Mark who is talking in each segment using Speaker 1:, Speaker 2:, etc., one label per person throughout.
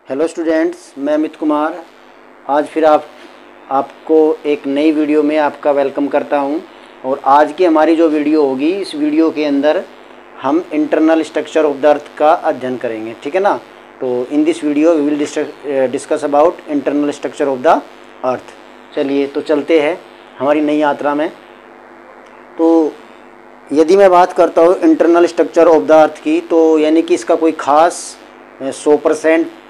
Speaker 1: Hello students, मैं अमित कुमार आज फिर आपको एक नई वीडियो में आपका वेलकम करता हूं। और आज की हमारी जो वीडियो होगी, इस वीडियो के अंदर हम internal structure of the earth का अध्ययन करेंगे, ठीक है ना। तो in this video we will discuss about internal structure of the earth. चलिए तो चलते हैं हमारी नई यात्रा में। तो यदि मैं बात करता हूँ इंटरनल स्ट्रक्चर ऑफ द अर्थ की, तो यानी कि इसका कोई ख़ास 100%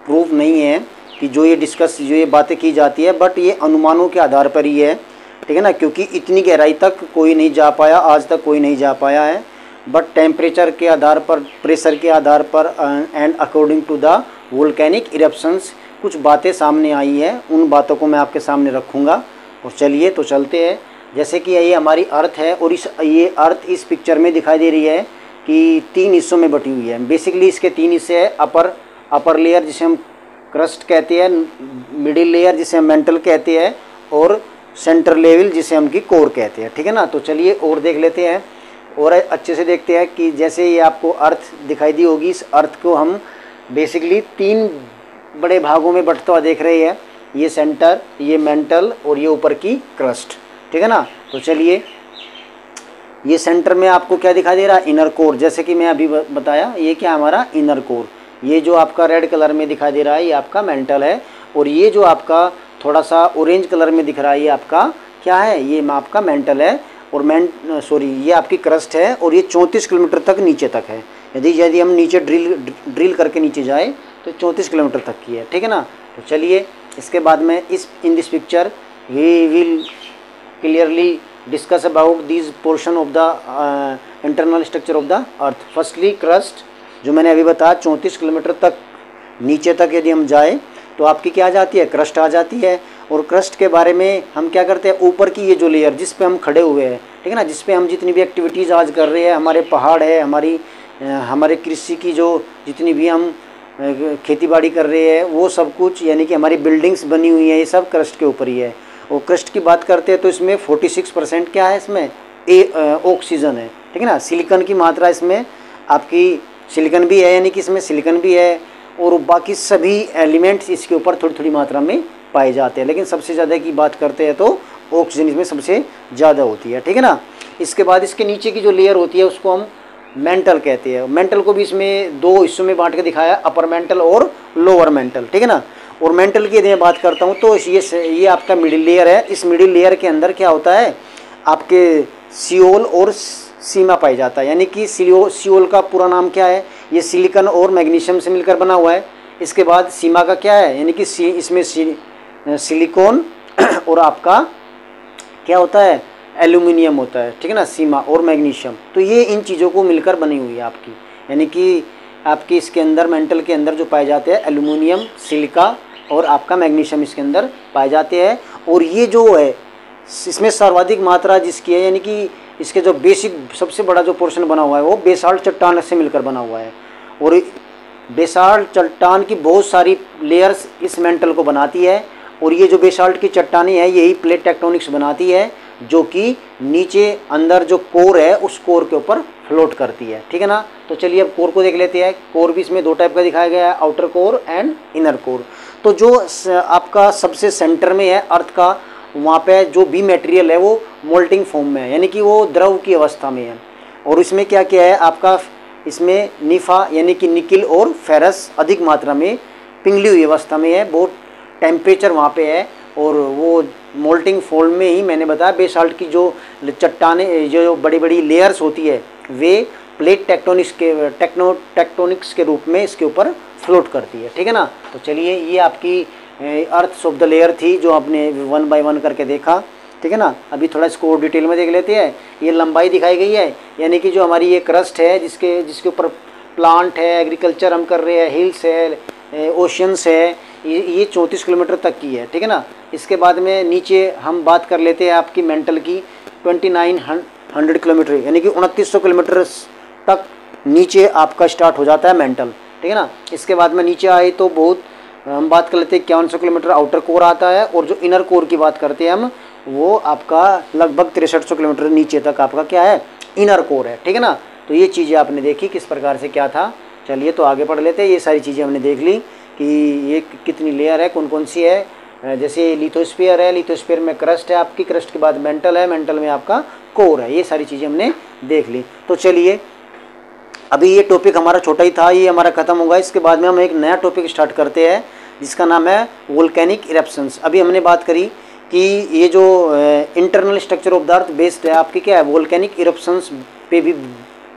Speaker 1: प्रूफ नहीं है कि जो ये बातें की जाती है, बट ये अनुमानों के आधार पर ही है, ठीक है ना। क्योंकि इतनी गहराई तक कोई नहीं जा पाया, आज तक कोई नहीं जा पाया है। बट टेम्परेचर के आधार पर, प्रेशर के आधार पर and according to the volcanic eruptions कुछ बातें सामने आई है। उन बातों को मैं आपके सामने रखूँगा। और चलिए तो चलते हैं। जैसे कि ये हमारी अर्थ है और ये अर्थ इस पिक्चर में दिखाई दे रही है कि 3 हिस्सों में बटी हुई है। बेसिकली इसके 3 हिस्से हैं। अपर लेयर जिसे हम क्रस्ट कहते हैं, मिडिल लेयर जिसे हम मेंटल कहते हैं, और सेंटर लेवल जिसे हम की कोर कहते हैं, ठीक है ना। तो चलिए और देख लेते हैं और अच्छे से देखते हैं कि जैसे ये आपको अर्थ दिखाई दी होगी, इस अर्थ को हम बेसिकली 3 बड़े भागों में बंटता हुआ देख रहे हैं। ये सेंटर, ये मेंटल और ये ऊपर की क्रस्ट, ठीक है ना। तो चलिए, ये सेंटर में आपको क्या दिखाई दे रहा है? Inner core. जैसे कि मैं अभी बताया, ये क्या हमारा इनर कोर। ये जो आपका रेड कलर में दिखाई दे रहा है, ये आपका मेंटल है। और ये जो आपका थोड़ा सा ऑरेंज कलर में दिख रहा है, ये आपका क्या है? ये आपका मेंटल है। और ये आपकी क्रस्ट है। और ये 34 किलोमीटर तक नीचे तक है। यदि हम नीचे ड्रिल करके नीचे जाए तो 34 किलोमीटर तक की है, ठीक है ना। तो चलिए, इसके बाद में in this picture we will clearly discuss about this portion of the internal structure of the earth. Firstly crust, जो मैंने अभी बताया 34 किलोमीटर तक नीचे तक यदि हम जाए तो आपकी क्या आ जाती है? क्रस्ट आ जाती है। और क्रस्ट के बारे में हम क्या करते हैं? ऊपर की ये जो लेयर जिस पे हम खड़े हुए हैं, ठीक है ना, जिस पे हम जितनी भी एक्टिविटीज़ आज कर रहे हैं, हमारे पहाड़ है, हमारे कृषि की जो जितनी भी हम खेती बाड़ी कर रहे हैं, वो सब कुछ, यानी कि हमारी बिल्डिंग्स बनी हुई हैं, ये सब क्रस्ट के ऊपर ही है। और क्रस्ट की बात करते हैं तो इसमें 46% क्या है? इसमें ऑक्सीजन है, ठीक है ना। सिलिकॉन की मात्रा इसमें आपकी सिलिकॉन भी है, यानी कि इसमें सिलिकॉन भी है। और बाकी सभी एलिमेंट्स इसके ऊपर थोड़ी थोड़ी मात्रा में पाए जाते हैं। लेकिन सबसे ज़्यादा की बात करते हैं तो ऑक्सीजन इसमें सबसे ज़्यादा होती है, ठीक है ना। इसके बाद इसके नीचे की जो लेयर होती है उसको हम मेंटल कहते हैं। मेंटल को भी इसमें 2 हिस्सों में बांट के दिखाया, अपर मेंटल और लोअर मेंटल, ठीक है ना। और मेंटल की यदि मैं बात करता हूँ तो ये आपका मिडिल लेयर है। इस मिडिल लेयर के अंदर क्या होता है? आपके सियोल और सीमा पाई जाता है। यानी कि सियोल का पूरा नाम क्या है? ये सिलिकॉन और मैग्नीशियम से मिलकर बना हुआ है। इसके बाद सीमा का क्या है? यानी कि इसमें सिलिकॉन और आपका क्या होता है? एल्यूमिनियम होता है, ठीक है ना, सीमा और मैग्नीशियम। तो ये इन चीज़ों को मिलकर बनी हुई है आपकी। यानी कि आपकी इसके अंदर मेंटल के अंदर जो पाए जाते हैं एल्यूमिनियम, सिलिका और आपका मैग्नीशियम इसके अंदर पाए जाते हैं। और ये जो है इसमें सर्वाधिक मात्रा जिसकी है, यानी कि इसके जो बेसिक सबसे बड़ा जो पोर्शन बना हुआ है वो बेसाल्ट चट्टान से मिलकर बना हुआ है। और बेसाल्ट चट्टान की बहुत सारी लेयर्स इस मेंटल को बनाती है। और ये जो बेसाल्ट की चट्टानें हैं, यही प्लेट टेक्टोनिक्स बनाती है, जो कि नीचे अंदर जो कोर है उस कोर के ऊपर फ्लोट करती है, ठीक है ना। तो चलिए अब कोर को देख लेते हैं। कोर भी इसमें 2 टाइप का दिखाया गया है, outer core and inner core. तो जो आपका सबसे सेंटर में है अर्थ का, वहाँ पे जो भी मटेरियल है वो मोल्टिंग फॉर्म में है, यानी कि वो द्रव की अवस्था में है। और इसमें क्या क्या है आपका? इसमें निफा यानी कि निकिल और फेरस अधिक मात्रा में पिघली हुई अवस्था में है। बहुत टेम्परेचर वहाँ पे है। और वो मोल्टिंग फॉर्म में ही मैंने बताया बेसाल्ट की जो चट्टानें, जो बड़ी बड़ी लेयर्स होती है, वे प्लेट टेक्टोनिक्स के रूप में इसके ऊपर फ्लोट करती है, ठीक है ना। तो चलिए, ये आपकी अर्थ ऑफ द लेयर थी जो आपने 1 बाय 1 करके देखा, ठीक है ना। अभी थोड़ा इसको और डिटेल में देख लेते हैं। ये लंबाई दिखाई गई है, यानी कि जो हमारी ये क्रस्ट है जिसके ऊपर प्लांट है, एग्रीकल्चर हम कर रहे हैं, हिल्स है, ओशियंस है, ये 34 किलोमीटर तक की है, ठीक है ना। इसके बाद में नीचे हम बात कर लेते हैं आपकी मेंटल की। 2900 किलोमीटर यानी कि 2900 किलोमीटर तक नीचे आपका स्टार्ट हो जाता है मेंटल, ठीक है ना। इसके बाद में नीचे आए तो बहुत हम बात कर लेते हैं 5100 किलोमीटर आउटर कोर आता है। और जो इनर कोर की बात करते हैं हम, वो आपका लगभग 6300 किलोमीटर नीचे तक आपका क्या है? इनर कोर है, ठीक है ना। तो ये चीज़ें आपने देखी किस प्रकार से क्या था। चलिए तो आगे पढ़ लेते हैं। ये सारी चीज़ें हमने देख ली कि ये कितनी लेयर है, कौन कौन सी है। जैसे लिथोस्फीयर है, लिथोस्फीयर में क्रस्ट है आपकी, क्रस्ट के बाद मेंटल है, मेंटल में आपका कोर है। ये सारी चीज़ें हमने देख ली। तो चलिए अभी ये टॉपिक हमारा छोटा ही था, ये हमारा ख़त्म होगा। इसके बाद में हम एक नया टॉपिक स्टार्ट करते हैं जिसका नाम है वोल्केनिक इरप्शंस। अभी हमने बात करी कि ये जो internal structure of the earth based है आपकी क्या है, वोल्केनिक इरप्शंस पे भी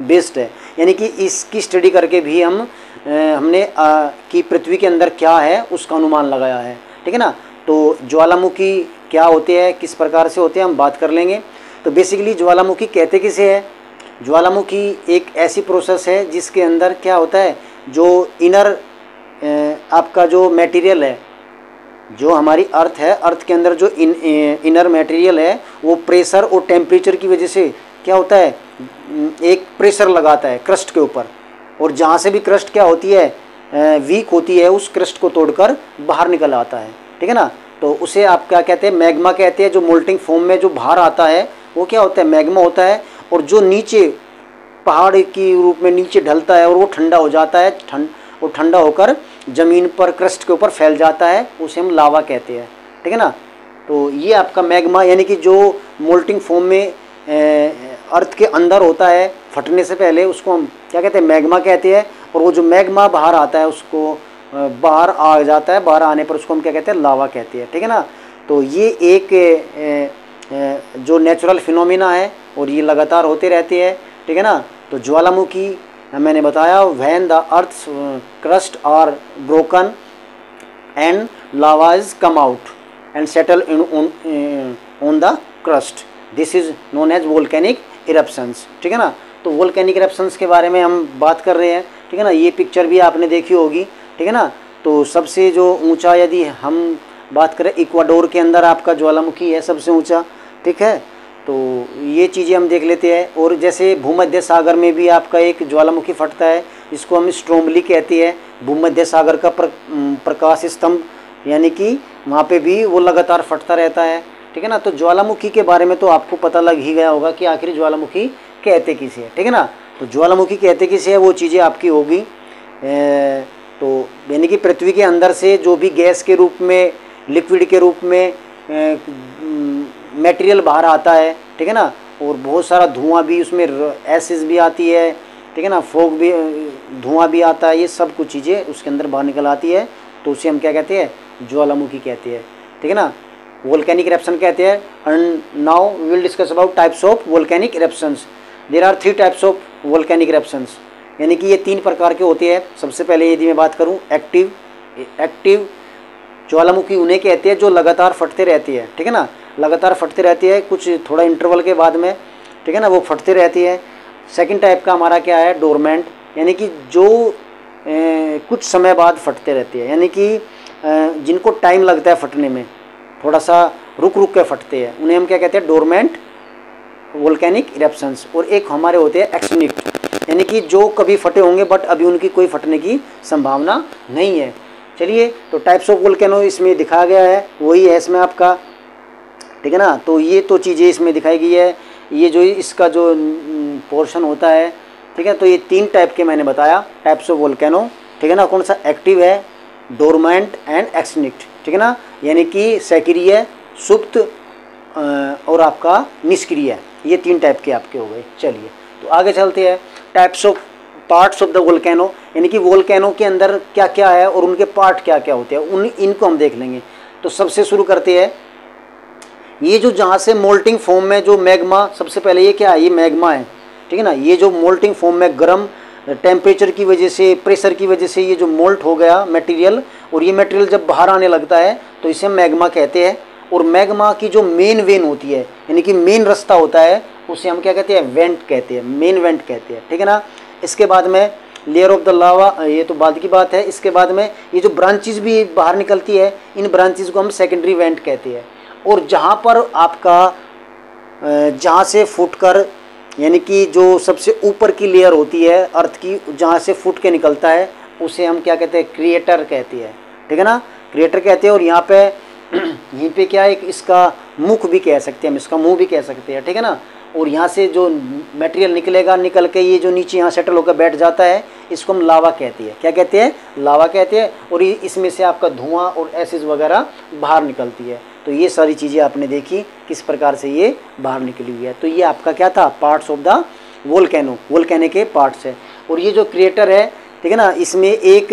Speaker 1: बेस्ड है। यानी कि इसकी स्टडी करके भी हमने कि पृथ्वी के अंदर क्या है उसका अनुमान लगाया है, ठीक है ना। तो ज्वालामुखी क्या होते हैं, किस प्रकार से होते हैं, हम बात कर लेंगे। तो बेसिकली ज्वालामुखी कहते किसे है, ज्वालामुखी एक ऐसी प्रोसेस है जिसके अंदर क्या होता है, जो इनर आपका जो मटेरियल है, जो हमारी अर्थ है, अर्थ के अंदर जो इनर मटेरियल है वो प्रेशर और टेम्परेचर की वजह से क्या होता है, एक प्रेशर लगाता है क्रस्ट के ऊपर, और जहाँ से भी क्रस्ट क्या होती है वीक होती है, उस क्रस्ट को तोड़कर बाहर निकल आता है, ठीक है ना। तो उसे आप क्या कहते हैं, मैग्मा कहते हैं। जो मोल्टिंग फॉर्म में जो बाहर आता है वो क्या होता है, मैग्मा होता है। और जो नीचे पहाड़ की रूप में नीचे ढलता है और वो ठंडा हो जाता है, वो ठंडा होकर ज़मीन पर क्रस्ट के ऊपर फैल जाता है, उसे हम लावा कहते हैं, ठीक है ना। तो ये आपका मैग्मा, यानी कि जो मोल्टिंग फॉर्म में अर्थ के अंदर होता है फटने से पहले, उसको हम क्या कहते हैं, मैग्मा कहते हैं। और वो जो मैग्मा बाहर आता है उसको बाहर आ जाता है, बाहर आने पर उसको हम क्या कहते हैं, लावा कहते हैं, ठीक है ना। तो ये एक जो नेचुरल फिनोमिना है और ये लगातार होते रहते हैं, ठीक है ना। तो ज्वालामुखी मैंने बताया, when the earth crust are broken and lavas come out and settle on the crust, this is known as volcanic eruptions, ठीक है ना। तो वोल्केनिक इरप्शंस के बारे में हम बात कर रहे हैं, ठीक है ना। ये पिक्चर भी आपने देखी होगी, ठीक है ना। तो सबसे जो ऊंचा, यदि हम बात करें, इक्वाडोर के अंदर आपका ज्वालामुखी है सबसे ऊंचा, ठीक है। तो ये चीज़ें हम देख लेते हैं। और जैसे भूमध्य सागर में भी आपका एक ज्वालामुखी फटता है, इसको हम स्ट्रोम्बली कहते हैं, भूमध्य सागर का प्रकाश स्तंभ, यानी कि वहाँ पे भी वो लगातार फटता रहता है, ठीक है ना। तो ज्वालामुखी के बारे में तो आपको पता लग ही गया होगा कि आखिर ज्वालामुखी कहते किसे है, ठीक है ना। तो ज्वालामुखी कहते किसे है, वो चीज़ें आपकी होगी। तो यानी कि पृथ्वी के अंदर से जो भी गैस के रूप में, लिक्विड के रूप में मटेरियल बाहर आता है, ठीक है ना। और बहुत सारा धुआं भी, उसमें एसिड भी आती है, ठीक है ना, फोग भी, धुआं भी आता है, ये सब कुछ चीज़ें उसके अंदर बाहर निकल आती है। तो उसे हम क्या कहते हैं, ज्वालामुखी कहते हैं, ठीक है ना। वोल्केनिक इरप्शन कहते हैं। And now we will discuss about types of volcanic eruptions. There are 3 types of volcanic eruptions, यानी कि ये 3 प्रकार के होते हैं। सबसे पहले यदि मैं बात करूँ, एक्टिव ज्वालामुखी उन्हें कहते हैं जो लगातार फटते रहती है, ठीक है ना, लगातार फटते रहती है, कुछ थोड़ा इंटरवल के बाद में, ठीक है ना, वो फटते रहती है। सेकंड टाइप का हमारा क्या है, डोरमेंट, यानी कि जो कुछ समय बाद फटते रहती है, यानी कि जिनको टाइम लगता है फटने में, थोड़ा सा रुक रुक के फटते हैं, उन्हें हम क्या कहते हैं, डोरमेंट वोल्केनिक इरप्शंस। और एक हमारे होते हैं एक्सटिंक्ट, यानी कि जो कभी फटे होंगे बट अभी उनकी कोई फटने की संभावना नहीं है। चलिए, तो टाइप्स ऑफ वोल्केनो इसमें दिखाया गया है, वही है इसमें आपका, ठीक है ना। तो ये तो चीज़ें इसमें दिखाई गई है, ये जो इसका जो पोर्शन होता है, ठीक है। तो ये 3 टाइप के मैंने बताया, टाइप्स ऑफ वोल्केनो, ठीक है ना। कौन सा, एक्टिव है, डोरमेंट एंड एक्सटिंक्ट, ठीक है ना, यानी कि सक्रिय, सुप्त और आपका निष्क्रिय, ये 3 टाइप के आपके हो गए। चलिए, तो आगे चलते हैं। Types of parts of the volcano, यानी कि वोल्केनो के अंदर क्या क्या है और उनके पार्ट क्या क्या होते हैं, इनको हम देख लेंगे। तो सबसे शुरू करते हैं, ये जो जहाँ से मोल्टिंग फॉर्म में जो मैग्मा, सबसे पहले ये क्या है, ये मैग्मा है, ठीक है ना। ये जो मोल्टिंग फॉर्म में गर्म टेम्परेचर की वजह से, प्रेशर की वजह से ये जो मोल्ट हो गया मटेरियल, और ये मटेरियल जब बाहर आने लगता है तो इसे मैग्मा कहते हैं। और मैग्मा की जो मेन वेन होती है, यानी कि मेन रास्ता होता है, उसे हम क्या कहते हैं, वेंट कहते हैं, मेन वेंट कहते हैं, ठीक है ना। इसके बाद में लेयर ऑफ द लावा, ये तो बाद की बात है। इसके बाद में ये जो ब्रांचेस भी बाहर निकलती है, इन ब्रांचेस को हम सेकेंडरी वेंट कहते हैं। और जहाँ पर आपका जहाँ से फूटकर, यानी कि जो सबसे ऊपर की लेयर होती है अर्थ की, जहाँ से फूट के निकलता है, उसे हम क्या कहते हैं, क्रिएटर कहते हैं, ठीक है ना, क्रिएटर कहते हैं। और यहाँ पे यहीं पे क्या है, इसका मुख भी कह सकते हैं हम, इसका मुंह भी कह सकते हैं, ठीक है ना। और यहाँ से जो मटेरियल निकलेगा, निकल के ये जो नीचे यहाँ सेटल होकर बैठ जाता है, इसको हम लावा कहते हैं। क्या कहते हैं? लावा कहते हैं। और इसमें से आपका धुआं और एसिड वगैरह बाहर निकलती है। तो ये सारी चीज़ें आपने देखी किस प्रकार से ये बाहर निकली हुई है। तो ये आपका क्या था? Parts of the volcano, volcano के पार्ट्स है। और ये जो क्रिएटर है, ठीक है ना, इसमें एक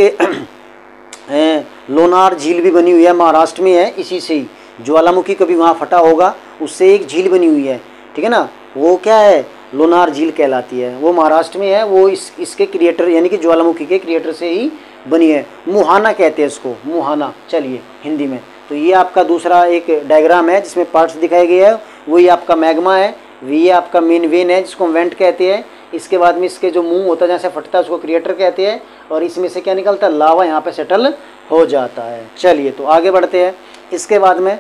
Speaker 1: लोनार झील भी बनी हुई है, महाराष्ट्र में है। इसी से ही ज्वालामुखी कभी वहाँ फटा होगा, उससे एक झील बनी हुई है, ठीक है ना। वो क्या है? लोनार झील कहलाती है। वो महाराष्ट्र में है। वो इसके क्रिएटर यानी कि ज्वालामुखी के क्रिएटर से ही बनी है। मुहाना कहते हैं इसको, मुहाना। चलिए हिंदी में। तो ये आपका दूसरा एक डायग्राम है जिसमें पार्ट्स दिखाए गए हैं। वही आपका मैग्मा है, ये आपका मेन वेन है जिसको हम वेंट कहते हैं। इसके बाद में इसके जो मुंह होता है जहाँ से फटता है उसको क्रिएटर कहते हैं। और इसमें से क्या निकलता है? लावा यहाँ पे सेटल हो जाता है। चलिए तो आगे बढ़ते हैं। इसके बाद में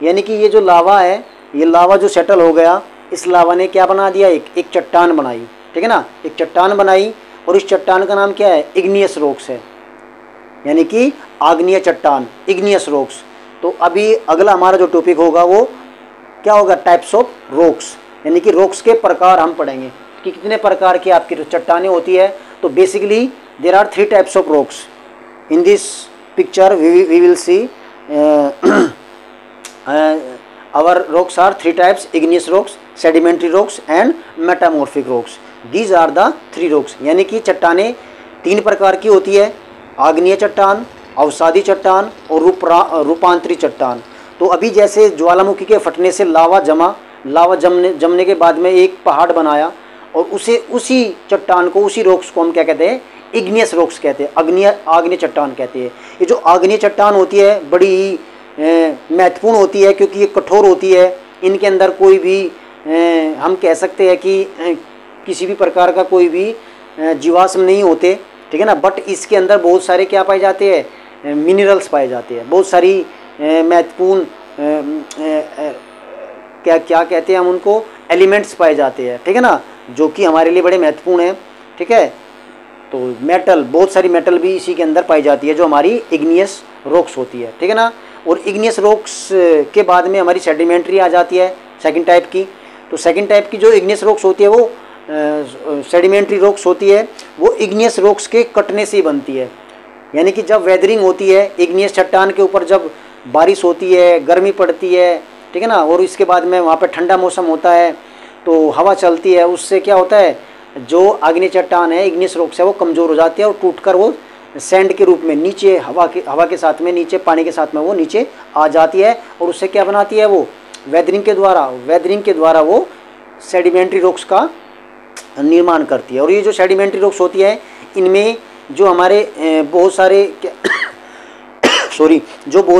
Speaker 1: यानी कि ये जो लावा है, ये लावा जो सेटल हो गया, इस लावा ने क्या बना दिया? एक चट्टान बनाई, ठीक है ना। एक चट्टान बनाई और इस चट्टान का नाम क्या है? इग्नियस रॉक्स है, यानी कि आग्नेय चट्टान, इग्नियस रॉक्स। तो अभी अगला हमारा जो टॉपिक होगा वो क्या होगा? टाइप्स ऑफ रॉक्स, यानी कि रॉक्स के प्रकार हम पढ़ेंगे कि कितने प्रकार की आपकी चट्टानें होती है। तो basically there are 3 types of rocks in this picture. We will see our rocks are 3 types: igneous rocks, sedimentary rocks and metamorphic rocks. These are the 3 rocks. यानी कि चट्टानें 3 प्रकार की होती है: आग्नेय चट्टान, अवसादी चट्टान और रूपांतरी चट्टान। तो अभी जैसे ज्वालामुखी के फटने से लावा जमने के बाद में एक पहाड़ बनाया और उसी चट्टान को, उसी रॉक्स को हम क्या कहते हैं? इग्नियस रॉक्स कहते हैं, आग्नेय चट्टान कहते हैं। ये जो आग्नेय चट्टान होती है बड़ी ही महत्वपूर्ण होती है क्योंकि ये कठोर होती है। इनके अंदर कोई भी हम कह सकते हैं कि किसी भी प्रकार का कोई भी जीवाश्म नहीं होते, ठीक है ना। बट इसके अंदर बहुत सारे क्या पाए जाते हैं? मिनरल्स पाए जाते हैं, बहुत सारी महत्वपूर्ण क्या कहते हैं हम उनको? एलिमेंट्स पाए जाते हैं, ठीक है ना, जो कि हमारे लिए बड़े महत्वपूर्ण हैं, ठीक है। तो मेटल, बहुत सारी मेटल भी इसी के अंदर पाई जाती है जो हमारी इग्नियस रॉक्स होती है, ठीक है ना। और इग्नियस रॉक्स के बाद में हमारी सेडिमेंट्री आ जाती है, सेकंड टाइप की। तो सेकंड टाइप की जो इग्नियस रॉक्स होती है वो सेडिमेंट्री रॉक्स होती है, वो इग्नियस रॉक्स के कटने से ही बनती है। यानी कि जब वेदरिंग होती है इग्नियस चट्टान के ऊपर, जब बारिश होती है, गर्मी पड़ती है, ठीक है ना, और इसके बाद में वहाँ पे ठंडा मौसम होता है तो हवा चलती है, उससे क्या होता है? जो आग्नेय चट्टान है, इग्नियस रॉक्स है, वो कमज़ोर हो जाती है और टूटकर वो सैंड के रूप में नीचे हवा के साथ में, नीचे पानी के साथ में वो नीचे आ जाती है। और उससे क्या बनाती है? वो वेदरिंग के द्वारा वो सेडिमेंट्री रॉक्स का निर्माण करती है। और ये जो सेडिमेंट्री रॉक्स होती है, इनमें जो हमारे बहुत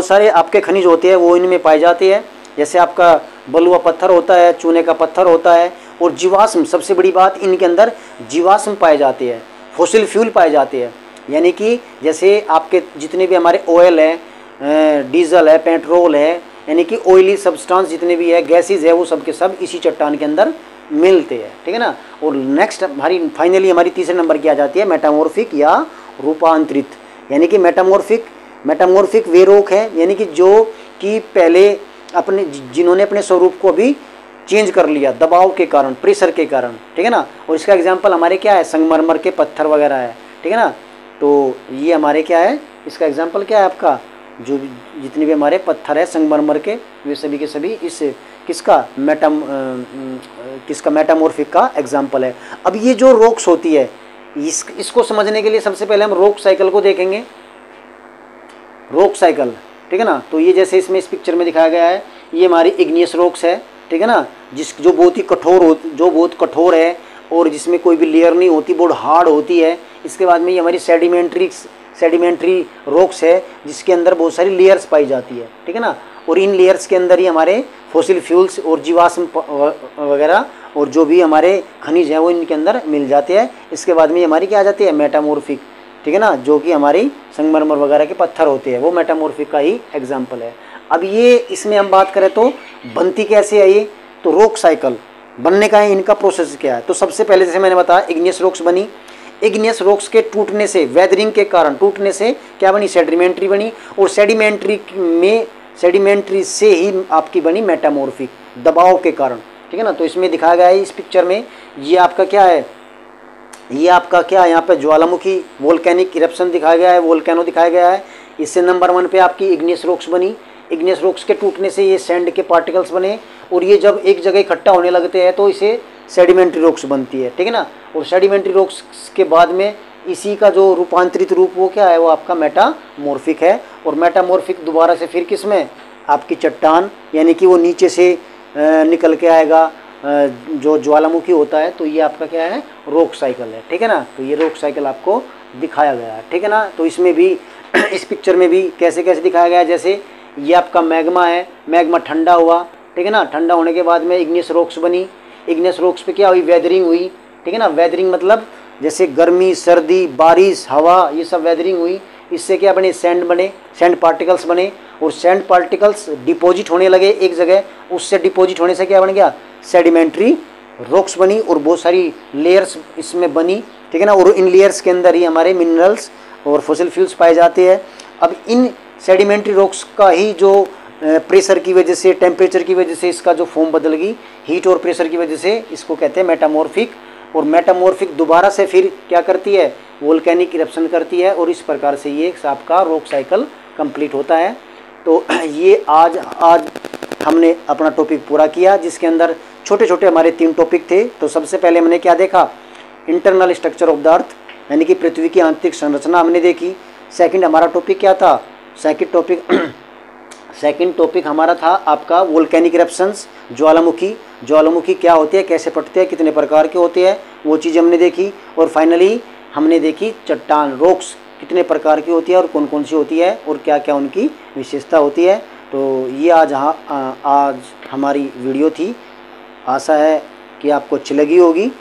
Speaker 1: सारे आपके खनिज होते हैं वो इनमें पाए जाते हैं। जैसे आपका बलुआ पत्थर होता है, चूने का पत्थर होता है, और जीवाश्म, सबसे बड़ी बात इनके अंदर जीवाश्म पाए जाते हैं, फॉसिल फ्यूल पाए जाते हैं। यानी कि जैसे आपके जितने भी हमारे ऑयल है, डीजल है, पेट्रोल है, यानी कि ऑयली सब्सटेंस जितने भी है, गैसेज है, वो सब के सब इसी चट्टान के अंदर मिलते हैं, ठीक है ना। और नेक्स्ट फाइनली हमारी तीसरे नंबर की आ जाती है मेटामॉर्फिक या रूपांतरित। यानी कि मेटामॉर्फिक वे रॉक है, यानी कि जो कि पहले जिन्होंने अपने स्वरूप को भी चेंज कर लिया दबाव के कारण, प्रेशर के कारण, ठीक है ना। और इसका एग्जांपल हमारे क्या है? संगमरमर के पत्थर वगैरह है, ठीक है ना। तो ये हमारे क्या है? इसका एग्जांपल क्या है आपका? जो जितने भी हमारे पत्थर है संगमरमर के, वे सभी के सभी इस किसका मेटामॉर्फिक का एग्जांपल है। अब ये जो रॉक्स होती है, इसको समझने के लिए सबसे पहले हम रॉक साइकिल को देखेंगे। रॉक साइकिल, ठीक है ना। तो ये जैसे इसमें इस पिक्चर में दिखाया गया है, ये हमारी इग्नियस रॉक्स है, ठीक है ना, जो बहुत कठोर है और जिसमें कोई भी लेयर नहीं होती, बहुत हार्ड होती है। इसके बाद में ये हमारी सेडिमेंट्री रॉक्स है, जिसके अंदर बहुत सारी लेयर्स पाई जाती है, ठीक है ना। और इन लेयर्स के अंदर ही हमारे फॉसिल फ्यूल्स और जीवाश्म वगैरह और जो भी हमारे खनिज हैं वो इनके अंदर मिल जाते हैं। इसके बाद में हमारी क्या आ जाती है? मेटामॉर्फिक, ठीक है ना, जो कि हमारी संगमरमर वगैरह के पत्थर होते हैं, वो मेटामॉर्फिक का ही एग्जाम्पल है। अब ये इसमें हम बात करें तो बनती कैसे है ये? तो रॉक साइकिल बनने का है, इनका प्रोसेस क्या है? तो सबसे पहले जैसे मैंने बताया इग्नियस रॉक्स बनी। इग्नियस रॉक्स के टूटने से, वेदरिंग के कारण टूटने से क्या बनी? सेडिमेंट्री बनी। और सेडिमेंट्री से ही आपकी बनी मेटामॉर्फिक, दबाव के कारण, ठीक है ना। तो इसमें दिखाया गया है इस पिक्चर में, ये आपका क्या है, ये आपका क्या यहाँ पे ज्वालामुखी वोल्केनिक इरप्शन दिखाया गया है, वोल्केनो दिखाया गया है। इससे नंबर 1 पे आपकी इग्नियस रॉक्स बनी, इग्नियस रॉक्स के टूटने से ये सैंड के पार्टिकल्स बने, और ये जब एक जगह इकट्ठा होने लगते हैं तो इसे सेडिमेंट्री रॉक्स बनती है, ठीक है ना। और सेडिमेंट्री रॉक्स के बाद में इसी का जो रूपांतरित रूप वो क्या है, वो आपका मेटामॉर्फिक है। और मेटामॉर्फिक दोबारा से फिर किस में, आपकी चट्टान, यानी कि वो नीचे से निकल के आएगा जो ज्वालामुखी होता है, तो ये आपका क्या है, रॉक साइकिल है, ठीक है ना। तो ये रॉक साइकिल आपको दिखाया गया है, ठीक है ना। तो इसमें भी इस पिक्चर में भी कैसे कैसे दिखाया गया है, जैसे ये आपका मैग्मा है, मैग्मा ठंडा हुआ, ठीक है ना। ठंडा होने के बाद में इग्नियस रॉक्स बनी, इग्नियस रॉक्स पे क्या हुई, वेदरिंग हुई, ठीक है ना। वेदरिंग मतलब जैसे गर्मी, सर्दी, बारिश, हवा, ये सब वेदरिंग हुई, इससे क्या बने, सैंड बने, सैंड पार्टिकल्स बने, और सैंड पार्टिकल्स डिपॉजिट होने लगे एक जगह, उससे डिपॉजिट होने से क्या बन गया, सेडिमेंट्री रॉक्स बनी, और बहुत सारी लेयर्स इसमें बनी, ठीक है ना। और इन लेयर्स के अंदर ही हमारे मिनरल्स और फॉसिल फ्यूल्स पाए जाते हैं। अब इन सेडिमेंट्री रॉक्स का ही जो प्रेशर की वजह से, टेम्परेचर की वजह से इसका जो फॉर्म बदल गई, हीट और प्रेशर की वजह से, इसको कहते हैं मेटामॉर्फिक। और मेटामॉर्फिक दोबारा से फिर क्या करती है, वोल्केनिक इरप्शन करती है, और इस प्रकार से ये आपका रॉक साइकिल कंप्लीट होता है। तो ये आज हमने अपना टॉपिक पूरा किया, जिसके अंदर छोटे छोटे हमारे 3 टॉपिक थे। तो सबसे पहले हमने क्या देखा, इंटरनल स्ट्रक्चर ऑफ द अर्थ, यानी कि पृथ्वी की आंतरिक संरचना हमने देखी। सेकंड हमारा टॉपिक क्या था, सेकंड टॉपिक हमारा था आपका वोल्केनिक इरप्शंस, ज्वालामुखी क्या होती है, कैसे फटते हैं, कितने प्रकार के होते हैं, वो चीज़ हमने देखी। और फाइनली हमने देखी चट्टान, रॉक्स कितने प्रकार की होती है और कौन कौन सी होती है और क्या क्या उनकी विशेषता होती है। तो ये आज हमारी वीडियो थी। आशा है कि आपको अच्छी लगी होगी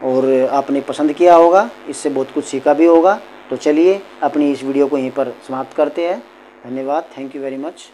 Speaker 1: और आपने पसंद किया होगा, इससे बहुत कुछ सीखा भी होगा। तो चलिए अपनी इस वीडियो को यहीं पर समाप्त करते हैं। धन्यवाद, थैंक यू वेरी मच।